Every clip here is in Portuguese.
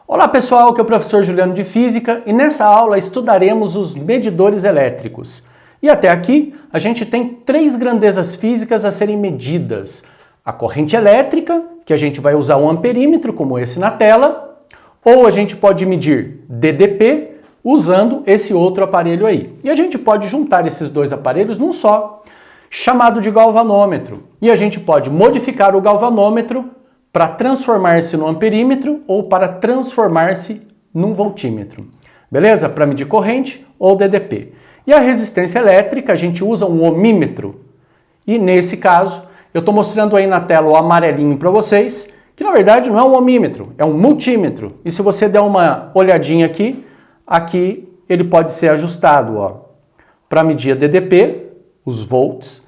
Olá pessoal, aqui é o professor Juliano de Física e nessa aula estudaremos os medidores elétricos. E até aqui a gente tem três grandezas físicas a serem medidas. A corrente elétrica, que a gente vai usar um amperímetro como esse na tela, ou a gente pode medir DDP usando esse outro aparelho aí. E a gente pode juntar esses dois aparelhos num só, chamado de galvanômetro. E a gente pode modificar o galvanômetro para transformar-se no amperímetro ou para transformar-se num voltímetro. Beleza? Para medir corrente ou DDP. E a resistência elétrica, a gente usa um ohmímetro. E nesse caso, eu estou mostrando aí na tela o amarelinho para vocês, que na verdade não é um ohmímetro, é um multímetro. E se você der uma olhadinha aqui ele pode ser ajustado para medir a DDP, os volts.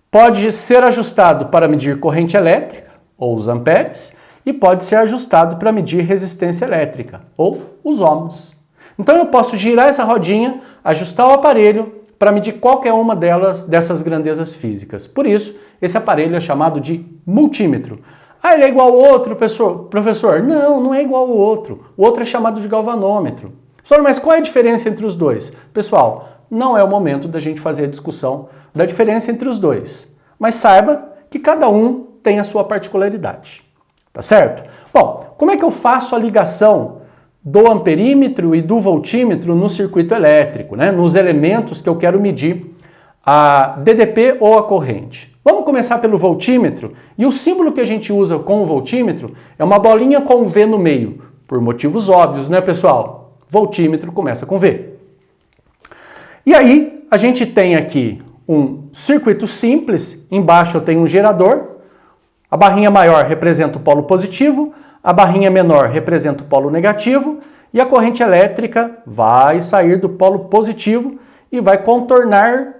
Pode ser ajustado para medir corrente elétrica, ou os amperes, e pode ser ajustado para medir resistência elétrica, ou os ohms. Então eu posso girar essa rodinha, ajustar o aparelho para medir qualquer uma dessas grandezas físicas. Por isso, esse aparelho é chamado de multímetro. Ah, ele é igual ao outro, professor? Não, não é igual ao outro. O outro é chamado de galvanômetro. Professor, mas qual é a diferença entre os dois? Pessoal, não é o momento da gente fazer a discussão da diferença entre os dois. Mas saiba que cada um tem a sua particularidade, tá certo? Bom, como é que eu faço a ligação do amperímetro e do voltímetro no circuito elétrico, né? Nos elementos que eu quero medir a DDP ou a corrente? Vamos começar pelo voltímetro, e o símbolo que a gente usa com o voltímetro é uma bolinha com V no meio, por motivos óbvios, né, pessoal? Voltímetro começa com V. E aí, a gente tem aqui um circuito simples, embaixo eu tenho um gerador. A barrinha maior representa o polo positivo, a barrinha menor representa o polo negativo e a corrente elétrica vai sair do polo positivo e vai contornar,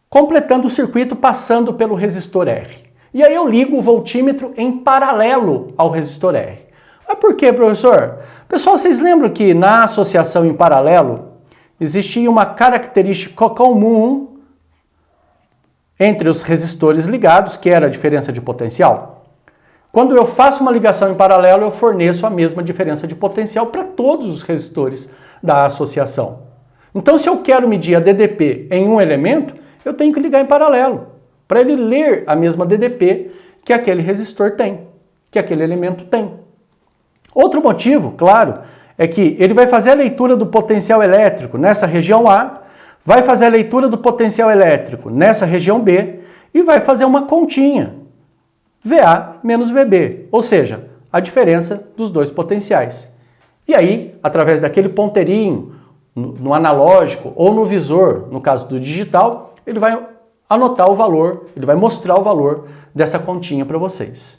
completando o circuito, passando pelo resistor R. E aí eu ligo o voltímetro em paralelo ao resistor R. Mas por quê, professor? Pessoal, vocês lembram que na associação em paralelo existia uma característica comum entre os resistores ligados, que era a diferença de potencial? Quando eu faço uma ligação em paralelo, eu forneço a mesma diferença de potencial para todos os resistores da associação. Então, se eu quero medir a DDP em um elemento, eu tenho que ligar em paralelo, para ele ler a mesma DDP que aquele resistor tem, que aquele elemento tem. Outro motivo, claro, é que ele vai fazer a leitura do potencial elétrico nessa região A, vai fazer a leitura do potencial elétrico nessa região B e vai fazer uma continha, VA menos VB, ou seja, a diferença dos dois potenciais. E aí, através daquele ponteirinho no analógico ou no visor, no caso do digital, ele vai anotar o valor, ele vai mostrar o valor dessa continha para vocês.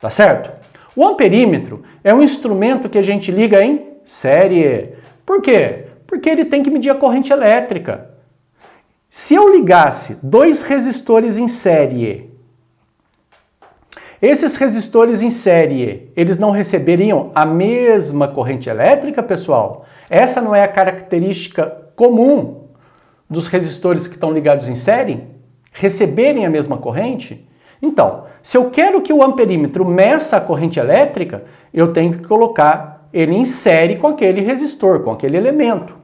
Tá certo? O amperímetro é um instrumento que a gente liga em série. Por quê? Porque ele tem que medir a corrente elétrica. Se eu ligasse dois resistores em série, esses resistores em série, eles não receberiam a mesma corrente elétrica, pessoal? Essa não é a característica comum dos resistores que estão ligados em série? Receberem a mesma corrente? Então, se eu quero que o amperímetro meça a corrente elétrica, eu tenho que colocar ele em série com aquele resistor, com aquele elemento.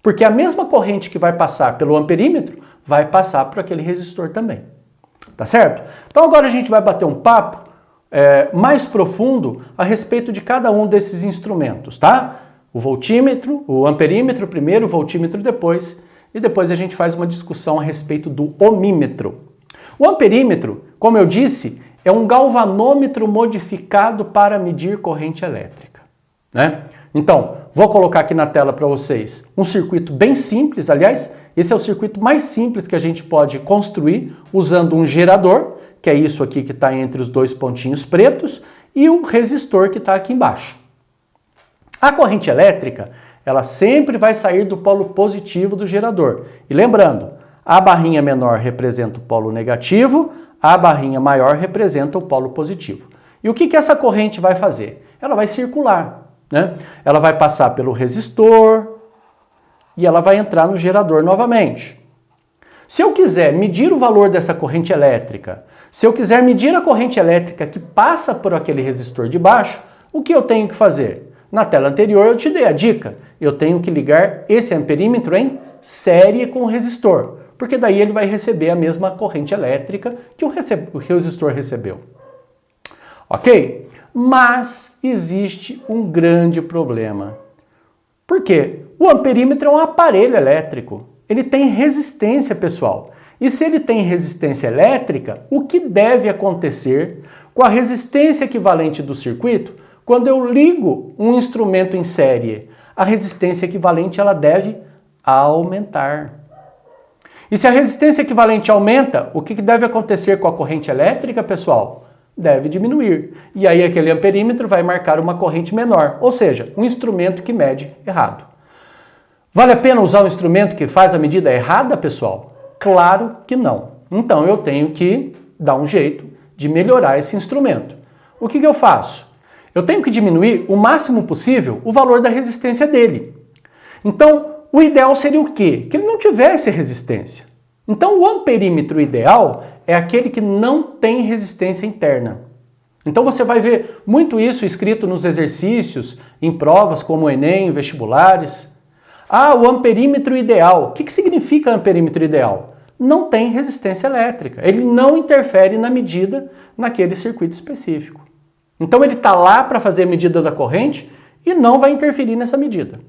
Porque a mesma corrente que vai passar pelo amperímetro vai passar por aquele resistor também. Tá certo? Então agora a gente vai bater um papo mais profundo a respeito de cada um desses instrumentos, tá? O voltímetro, o amperímetro primeiro, o voltímetro depois, e depois a gente faz uma discussão a respeito do ohmímetro. O amperímetro, como eu disse, é um galvanômetro modificado para medir corrente elétrica, né? Então, vou colocar aqui na tela para vocês um circuito bem simples, aliás, esse é o circuito mais simples que a gente pode construir usando um gerador, que é isso aqui que está entre os dois pontinhos pretos, e o resistor que está aqui embaixo. A corrente elétrica, ela sempre vai sair do polo positivo do gerador. E lembrando, a barrinha menor representa o polo negativo, a barrinha maior representa o polo positivo. E o que essa corrente vai fazer? Ela vai circular. Né? Ela vai passar pelo resistor e ela vai entrar no gerador novamente. Se eu quiser medir o valor dessa corrente elétrica, se eu quiser medir a corrente elétrica que passa por aquele resistor de baixo, O que eu tenho que fazer? Na tela anterior eu te dei a dica. Eu tenho que ligar esse amperímetro em série com o resistor, porque daí ele vai receber a mesma corrente elétrica que o resistor recebeu. Ok? Mas existe um grande problema. Por quê? O amperímetro é um aparelho elétrico. Ele tem resistência, pessoal. E se ele tem resistência elétrica, o que deve acontecer com a resistência equivalente do circuito quando eu ligo um instrumento em série? A resistência equivalente ela deve aumentar. E se a resistência equivalente aumenta, o que deve acontecer com a corrente elétrica, pessoal? Deve diminuir. E aí aquele amperímetro vai marcar uma corrente menor, ou seja, um instrumento que mede errado. Vale a pena usar um instrumento que faz a medida errada, pessoal? Claro que não. Então eu tenho que dar um jeito de melhorar esse instrumento. O que eu faço? Eu tenho que diminuir o máximo possível o valor da resistência dele. Então, o ideal seria o quê? Que ele não tivesse resistência. Então, o amperímetro ideal é aquele que não tem resistência interna. Então, você vai ver muito isso escrito nos exercícios, em provas como o Enem, vestibulares. Ah, o amperímetro ideal. O que significa amperímetro ideal? Não tem resistência elétrica. Ele não interfere na medida naquele circuito específico. Então, ele está lá para fazer a medida da corrente e não vai interferir nessa medida.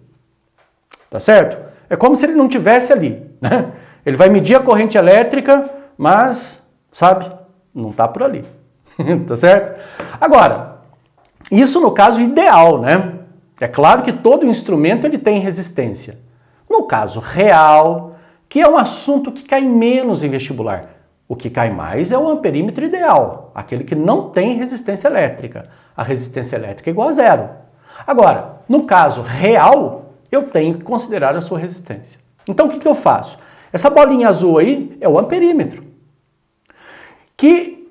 Tá certo? É como se ele não tivesse ali, né? Ele vai medir a corrente elétrica, mas, sabe, não está por ali. Tá certo? Agora, isso no caso ideal, né? É claro que todo instrumento ele tem resistência. No caso real, que é um assunto que cai menos em vestibular, o que cai mais é o amperímetro ideal, aquele que não tem resistência elétrica. A resistência elétrica é igual a zero. Agora, no caso real, eu tenho que considerar a sua resistência. Então, o que eu faço? Essa bolinha azul aí é o amperímetro, que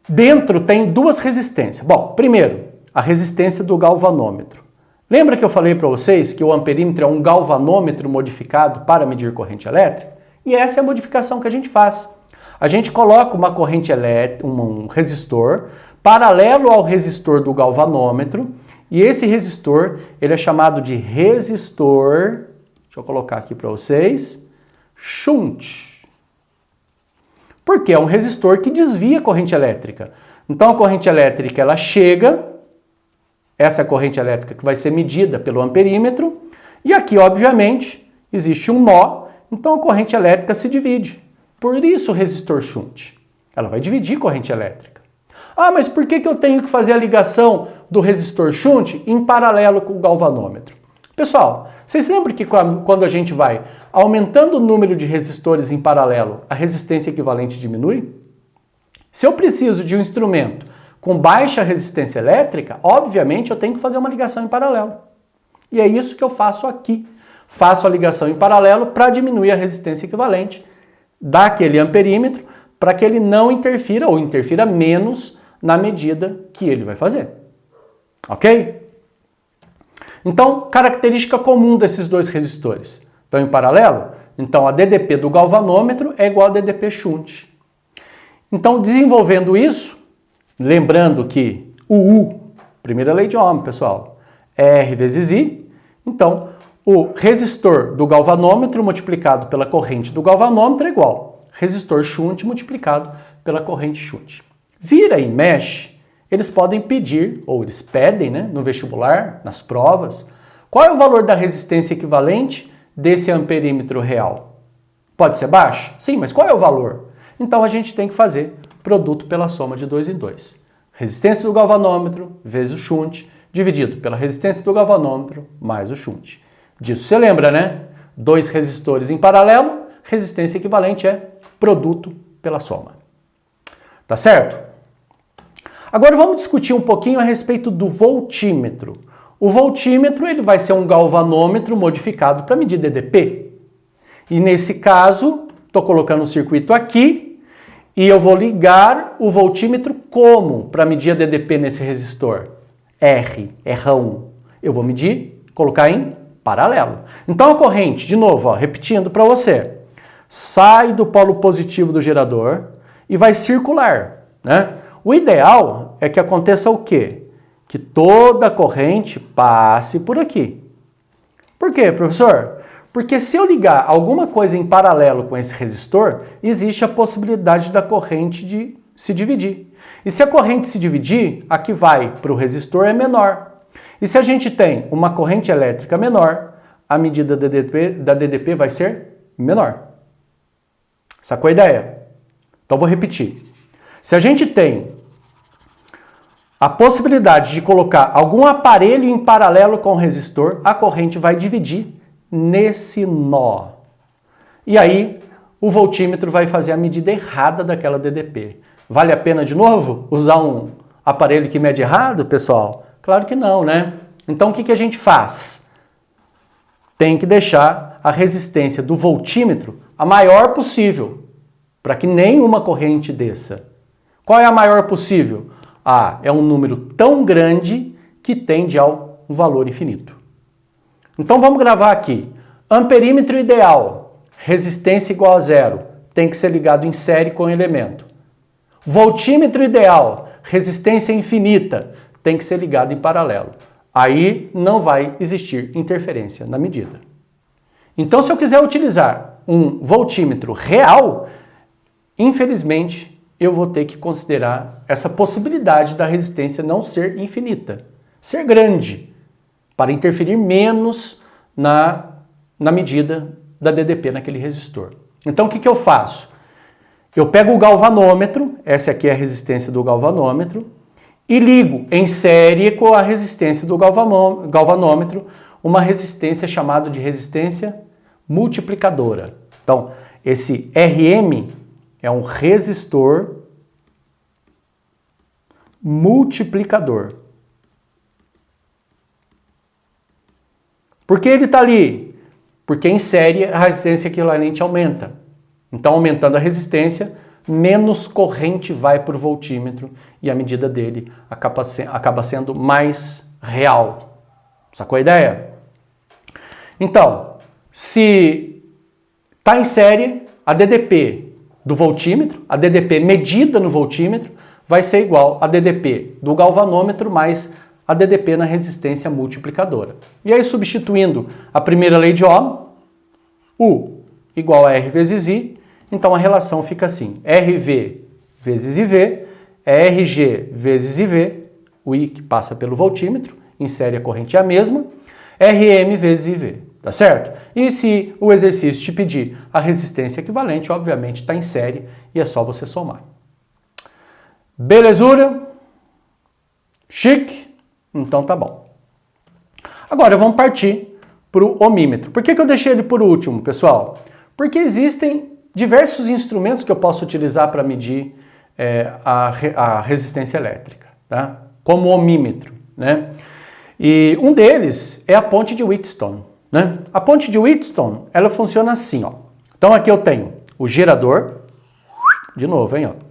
dentro tem duas resistências. Bom, primeiro, a resistência do galvanômetro. Lembra que eu falei para vocês que o amperímetro é um galvanômetro modificado para medir corrente elétrica? E essa é a modificação que a gente faz. A gente coloca uma corrente elétrica, um resistor, paralelo ao resistor do galvanômetro, e esse resistor, ele é chamado de resistor, deixa eu colocar aqui para vocês, shunt. Porque é um resistor que desvia a corrente elétrica. Então a corrente elétrica, ela chega, essa é a corrente elétrica que vai ser medida pelo amperímetro, e aqui, obviamente, existe um nó, então a corrente elétrica se divide. Por isso o resistor shunt. Ela vai dividir corrente elétrica. Ah, mas por que eu tenho que fazer a ligação do resistor shunt em paralelo com o galvanômetro? Pessoal, vocês lembram que quando a gente vai aumentando o número de resistores em paralelo, a resistência equivalente diminui? Se eu preciso de um instrumento com baixa resistência elétrica, obviamente eu tenho que fazer uma ligação em paralelo. E é isso que eu faço aqui. Faço a ligação em paralelo para diminuir a resistência equivalente daquele amperímetro para que ele não interfira ou interfira menos na medida que ele vai fazer. Ok? Então, característica comum desses dois resistores. Estão em paralelo? Então, a DDP do galvanômetro é igual a DDP shunt. Então, desenvolvendo isso, lembrando que o U, primeira lei de Ohm, pessoal, é R vezes I. Então, o resistor do galvanômetro multiplicado pela corrente do galvanômetro é igual resistor shunt multiplicado pela corrente shunt. Vira e mexe, eles podem pedir, ou eles pedem, né, no vestibular, nas provas, qual é o valor da resistência equivalente desse amperímetro real? Pode ser baixo? Sim, mas qual é o valor? Então a gente tem que fazer produto pela soma de 2 em 2. Resistência do galvanômetro vezes o shunt, dividido pela resistência do galvanômetro mais o shunt. Disso você lembra, né? Dois resistores em paralelo, resistência equivalente é produto pela soma. Tá certo? Agora vamos discutir um pouquinho a respeito do voltímetro. O voltímetro ele vai ser um galvanômetro modificado para medir DDP. E nesse caso, estou colocando um circuito aqui e eu vou ligar o voltímetro como para medir a DDP nesse resistor? R1. Eu vou medir, colocar em paralelo. Então a corrente, de novo, repetindo para você, sai do polo positivo do gerador e vai circular, né? O ideal é que aconteça o quê? Que que toda corrente passe por aqui. Por quê, professor? Porque se eu ligar alguma coisa em paralelo com esse resistor, existe a possibilidade da corrente de se dividir. E se a corrente se dividir, a que vai para o resistor é menor. E se a gente tem uma corrente elétrica menor, a medida da DDP vai ser menor. Sacou a ideia? Então vou repetir. Se a gente tem a possibilidade de colocar algum aparelho em paralelo com o resistor, a corrente vai dividir nesse nó. E aí, o voltímetro vai fazer a medida errada daquela DDP. Vale a pena, de novo, usar um aparelho que mede errado, pessoal? Claro que não, né? Então, o que a gente faz? Tem que deixar a resistência do voltímetro a maior possível, para que nenhuma corrente desça. Qual é a maior possível? É um número tão grande que tende ao valor infinito. Então vamos gravar aqui. Amperímetro ideal, resistência igual a zero, tem que ser ligado em série com o elemento. Voltímetro ideal, resistência infinita, tem que ser ligado em paralelo. Aí não vai existir interferência na medida. Então, se eu quiser utilizar um voltímetro real, infelizmente, eu vou ter que considerar essa possibilidade da resistência não ser infinita, ser grande, para interferir menos na medida da DDP naquele resistor. Então, o que eu faço? Eu pego o galvanômetro, essa aqui é a resistência do galvanômetro, e ligo em série com a resistência do galvanômetro, uma resistência chamada de resistência multiplicadora. Então, esse RM é um resistor multiplicador. Por que ele está ali? Porque em série a resistência equivalente aumenta. Então, aumentando a resistência, menos corrente vai para o voltímetro e a medida dele acaba sendo mais real. Sacou a ideia? Então, se está em série, a DDP do voltímetro, a DDP medida no voltímetro, vai ser igual a DDP do galvanômetro mais a DDP na resistência multiplicadora. E aí, substituindo a primeira lei de Ohm, U igual a R vezes I, então a relação fica assim, RV vezes IV, RG vezes IV, o I que passa pelo voltímetro, em série a corrente é a mesma, RM vezes IV, tá certo? E se o exercício te pedir a resistência equivalente, obviamente está em série e é só você somar. Belezura? Chique? Então tá bom. Agora vamos partir para o ohmímetro. Por que eu deixei ele por último, pessoal? Porque existem diversos instrumentos que eu posso utilizar para medir a resistência elétrica, tá? Como o ohmímetro, né? E um deles é a ponte de Wheatstone, né? A ponte de Wheatstone, ela funciona assim, ó. Então aqui eu tenho o gerador, de novo, hein, ó.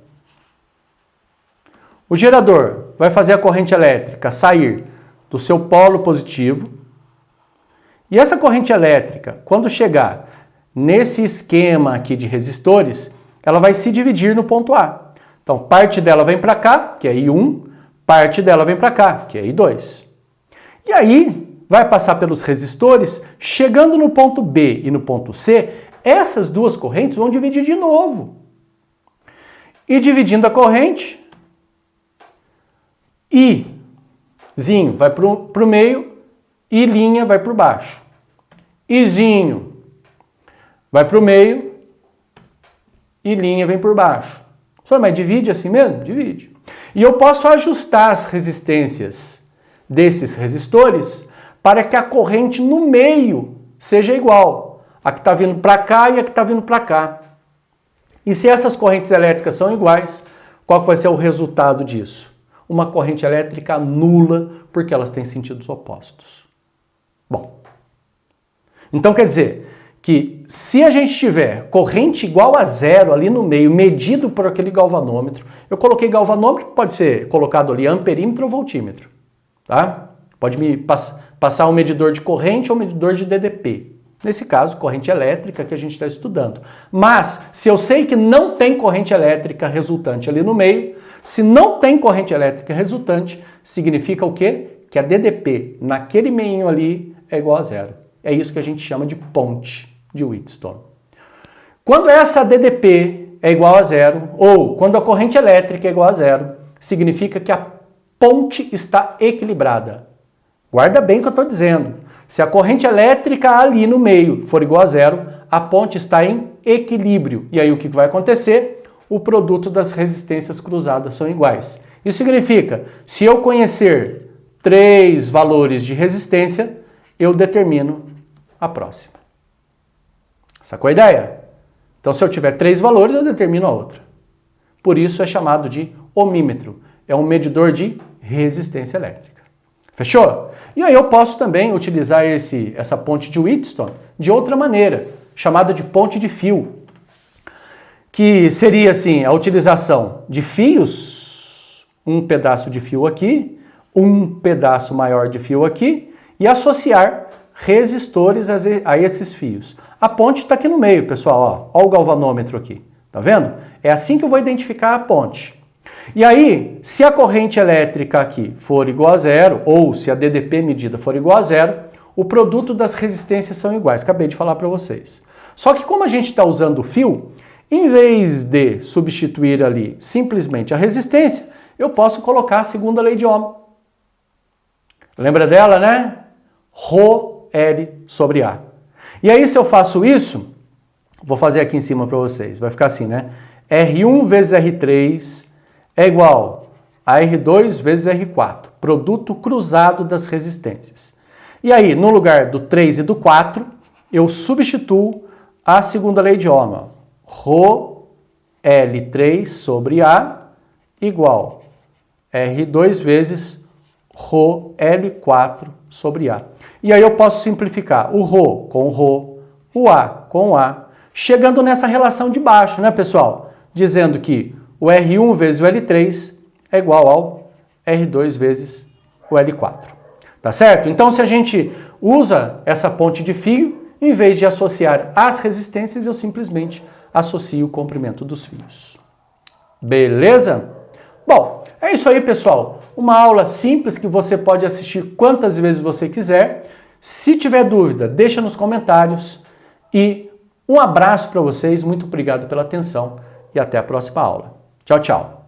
O gerador vai fazer a corrente elétrica sair do seu polo positivo e essa corrente elétrica, quando chegar nesse esquema aqui de resistores, ela vai se dividir no ponto A. Então, parte dela vem para cá, que é I1, parte dela vem para cá, que é I2. E aí, vai passar pelos resistores, chegando no ponto B e no ponto C, essas duas correntes vão dividir de novo. E dividindo a corrente, Izinho vai para o meio, I'inha vai por baixo. Izinho vai para o meio, I'inha vem por baixo. Só, mas divide assim mesmo? Divide. E eu posso ajustar as resistências desses resistores para que a corrente no meio seja igual. A que está vindo para cá e a que está vindo para cá. E se essas correntes elétricas são iguais, qual que vai ser o resultado disso? Uma corrente elétrica nula, porque elas têm sentidos opostos. Bom, então quer dizer que se a gente tiver corrente igual a zero ali no meio, medido por aquele galvanômetro, eu coloquei galvanômetro, pode ser colocado ali amperímetro ou voltímetro, tá? Pode me passar um medidor de corrente ou um medidor de DDP. Nesse caso, corrente elétrica que a gente está estudando. Mas, se eu sei que não tem corrente elétrica resultante ali no meio, Se não tem corrente elétrica resultante, significa o quê? Que a DDP naquele meinho ali é igual a zero. É isso que a gente chama de ponte de Wheatstone. Quando essa DDP é igual a zero, ou quando a corrente elétrica é igual a zero, significa que a ponte está equilibrada. Guarda bem o que eu estou dizendo. Se a corrente elétrica ali no meio for igual a zero, a ponte está em equilíbrio. E aí o que vai acontecer? O produto das resistências cruzadas são iguais. Isso significa, se eu conhecer 3 valores de resistência, eu determino a próxima. Sacou a ideia? Então, se eu tiver 3 valores, eu determino a outra. Por isso é chamado de ohmímetro. É um medidor de resistência elétrica. Fechou? E aí eu posso também utilizar essa ponte de Wheatstone de outra maneira, chamada de ponte de fio, que seria assim, a utilização de fios, um pedaço de fio aqui, um pedaço maior de fio aqui, e associar resistores a esses fios. A ponte está aqui no meio, pessoal, ó o galvanômetro aqui, tá vendo? É assim que eu vou identificar a ponte. E aí, se a corrente elétrica aqui for igual a zero, ou se a DDP medida for igual a zero, o produto das resistências são iguais. Acabei de falar para vocês. Só que como a gente está usando o fio, em vez de substituir ali simplesmente a resistência, eu posso colocar a segunda lei de Ohm. Lembra dela, né? Ρ/L sobre A. E aí, se eu faço isso, vou fazer aqui em cima para vocês. Vai ficar assim, né? R1 vezes R3 é igual a R2 vezes R4, produto cruzado das resistências. E aí, no lugar do 3 e do 4, eu substituo a segunda lei de Ohm. Ρ/L3 sobre A igual R2 vezes Ρ/L4 sobre A. E aí eu posso simplificar o Rho com o Rho, o A com o A, chegando nessa relação de baixo, né, pessoal? Dizendo que o R1 vezes o L3 é igual ao R2 vezes o L4. Tá certo? Então, se a gente usa essa ponte de fio, em vez de associar as resistências, eu simplesmente associo o comprimento dos fios. Beleza? Bom, é isso aí, pessoal. Uma aula simples que você pode assistir quantas vezes você quiser. Se tiver dúvida, deixa nos comentários. E um abraço para vocês, muito obrigado pela atenção e até a próxima aula. Tchau, tchau.